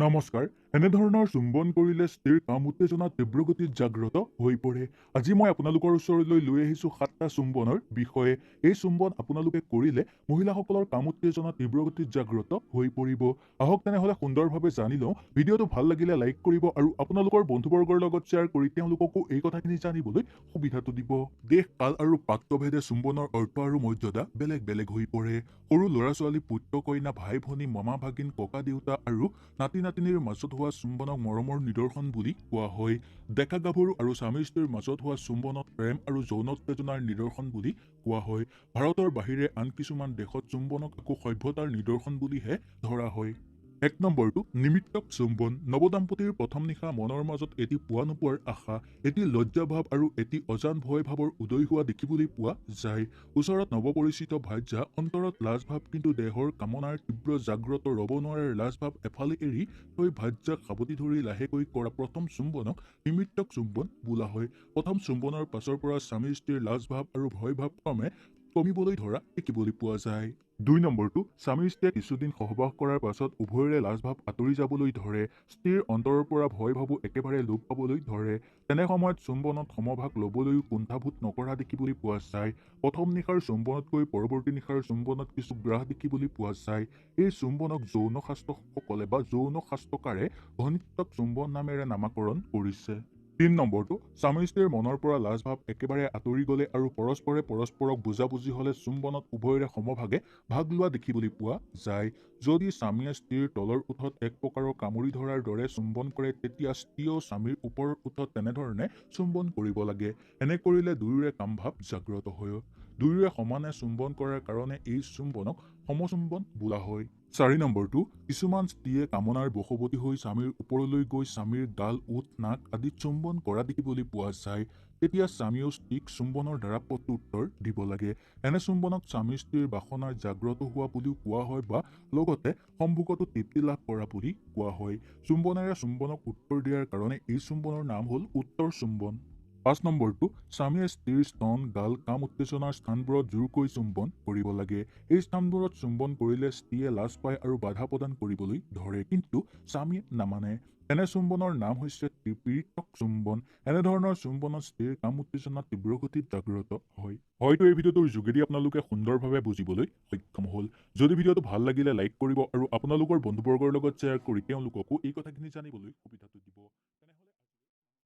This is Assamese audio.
নমস্কাৰ। এনেধৰণৰ চুম্বন কৰিলে স্ত্ৰীৰ কাম উত্তেজনা তীব্ৰগতিত জাগ্ৰত হৈ পৰে। আজি মই আপোনালোকৰ ওচৰলৈ লৈ আহিছোঁ 7টা চুম্বনৰ বিষয়ে। এই চুম্বন আপোনালোকে কৰিলে মহিলাসকলৰ কাম উত্তেজনা তীব্ৰগতিত জাগ্ৰত হৈ পৰিব। আহক তেনেহ'লে সুন্দৰভাৱে জানি লওঁ। ভিডিঅ'টো ভাল লাগিলে লাইক কৰিব আৰু আপোনালোকৰ বন্ধুবৰ্গৰ লগত শ্বেয়াৰ কৰি তেওঁলোককো এই কথাখিনি জানিবলৈ সুবিধাটো দিব। দেশ, কাল আৰু পাত্ৰভেদে চুম্বনৰ অৰ্থ আৰু মৰ্যাদা বেলেগ বেলেগ হৈ পৰে। সৰু ল'ৰা-ছোৱালী, পুত্ৰ কইনা, ভাই-ভনী, মামা-ভাগিন, ককা-দেউতা আৰু নাতি-নাতিনীৰ মাজত হোৱা চুম্বনক মৰমৰ নিদৰ্শন বুলি কোৱা হয়। ডেকা-গাভৰু আৰু স্বামী-স্ত্ৰীৰ মাজত হোৱা চুম্বনক প্ৰেম আৰু যৌন উত্তেজনাৰ নিদৰ্শন বুলি কোৱা হয়। ভাৰতৰ বাহিৰে আন কিছুমান দেশত চুম্বনক একো সভ্যতাৰ নিদৰ্শন বুলিহে ধৰা হয়। 1 নম্বৰটো নিমিত্তক চুম্বন। নৱদম্পতীৰ প্ৰথম নিশা মনৰ মাজত এটি পোৱা নোপোৱাৰ আশা, এটি লজ্জাভাৱ আৰু এটি অজান ভয় ভাৱৰ উদয় হোৱা দেখিবলৈ পোৱা যায়। ওচৰত নৱপৰিচিত ভাৰ্যা, অন্তৰত লাজভাৱ কিন্তু দেহৰ কামনাৰ তীব্ৰ জাগ্ৰত ৰ'ব নোৱাৰা লাজভাৱ এফালে এৰি থৈ ভাৰ্যাক সাৱটি ধৰি লাহেকৈ কৰা প্ৰথম চুম্বনক নিমিত্তক চুম্বন বোলা হয়। প্ৰথম চুম্বনৰ পাছৰ পৰা স্বামী-স্ত্ৰীৰ লাজভাৱ আৰু ভয়ভাৱ ক্ৰমে কমিবলৈ ধৰা দেখিবলৈ পোৱা যায়। 2 নম্বৰটো স্বামী-স্ত্ৰীয়ে কিছুদিন সহবাস কৰাৰ পাছত উভয়ৰে লাজভাৱ আঁতৰি যাবলৈ ধৰে, স্ত্ৰীৰ অন্তৰৰ পৰা ভয়-ভাবো একেবাৰে লোপ পাবলৈ ধৰে। তেনে সময়ত চুম্বনত সমভাগ ল'বলৈও কুণ্ঠাবোধ নকৰা দেখিবলৈ পোৱা যায়। প্ৰথম নিশাৰ চুম্বনতকৈ পৰৱৰ্তী নিশাৰ চুম্বনত কিছু গ্ৰাস দেখিবলৈ পোৱা যায়। এই চুম্বনক যৌন শাস্ত্ৰসকলে বা যৌন শাস্ত্ৰকাৰে ঘনিষ্ঠক চুম্বন নামেৰে নামাকৰণ কৰিছে। 3 নম্বৰটো স্বামী-স্ত্ৰীৰ মনৰ পৰা লাজভাৱ একেবাৰে আঁতৰি গ'লে আৰু পৰস্পৰে পৰস্পৰক বুজাবুজি হ'লে চুম্বনত উভয়ৰে সমভাগে ভাগ লোৱা দেখিবলৈ পোৱা যায়। যদি স্বামীয়ে স্ত্ৰীৰ তলৰ ওঠত এক প্ৰকাৰৰ কামুৰি ধৰাৰ দৰে চুম্বন কৰে তেতিয়া স্ত্ৰীয়েও স্বামীৰ ওপৰৰ ওঠত তেনেধৰণে চুম্বন কৰিব লাগে। এনে কৰিলে দুয়োৰে কামভাৱ জাগ্ৰত হয়। দুয়োৰে সমানে চুম্বন কৰাৰ কাৰণে এই চুম্বনক সমচুম্বন বোলা হয়। 4 নম্বৰটো কিছুমান স্ত্ৰীয়ে কামনাৰ বশৱৰ্তী হৈ স্বামীৰ ওপৰলৈ গৈ স্বামীৰ গাল, ওঠ, নাক আদিত চুম্বন কৰা দেখিবলৈ পোৱা যায়। তেতিয়া স্বামীয়েও স্ত্ৰীক চুম্বনৰ দ্বাৰা প্ৰত্যুত্তৰ দিব লাগে। এনে চুম্বনক স্বামী-স্ত্ৰীৰ বাসনাৰ জাগ্ৰত হোৱা বুলিও কোৱা হয় বা লগতে সম্ভোগতো তৃপ্তি লাভ কৰা বুলি কোৱা হয়। চুম্বনেৰে চুম্বনক উত্তৰ দিয়াৰ কাৰণে এই চুম্বনৰ নাম হ'ল উত্তৰ চুম্বন। 5 নম্বৰটো স্বামীয়ে স্ত্ৰীৰ স্তন, গাল, কাম উত্তেজনাৰ স্থানবোৰত জোৰকৈ চুম্বন কৰিব লাগে। এই স্থানবোৰত চুম্বন কৰিলে স্ত্ৰীয়ে লাজ পায় আৰু বাধা প্ৰদান কৰিবলৈ ধৰে, কিন্তু স্বামীয়ে নামানে। এনে চুম্বনৰ নাম হৈছে পীড়িতক চুম্বন। এনেধৰণৰ চুম্বনত স্ত্ৰীৰ কাম উত্তেজনা তীব্ৰগতিত জাগ্ৰত হয়। হয়তো এই ভিডিঅ'টোৰ যোগেদি আপোনালোকে সুন্দৰভাৱে বুজিবলৈ সক্ষম হ'ল। যদি ভিডিঅ'টো ভাল লাগিলে লাইক কৰিব আৰু আপোনালোকৰ বন্ধুবৰ্গৰ লগত শ্বেয়াৰ কৰি তেওঁলোককো এই কথাখিনি জানিবলৈ সুবিধাটো দিব।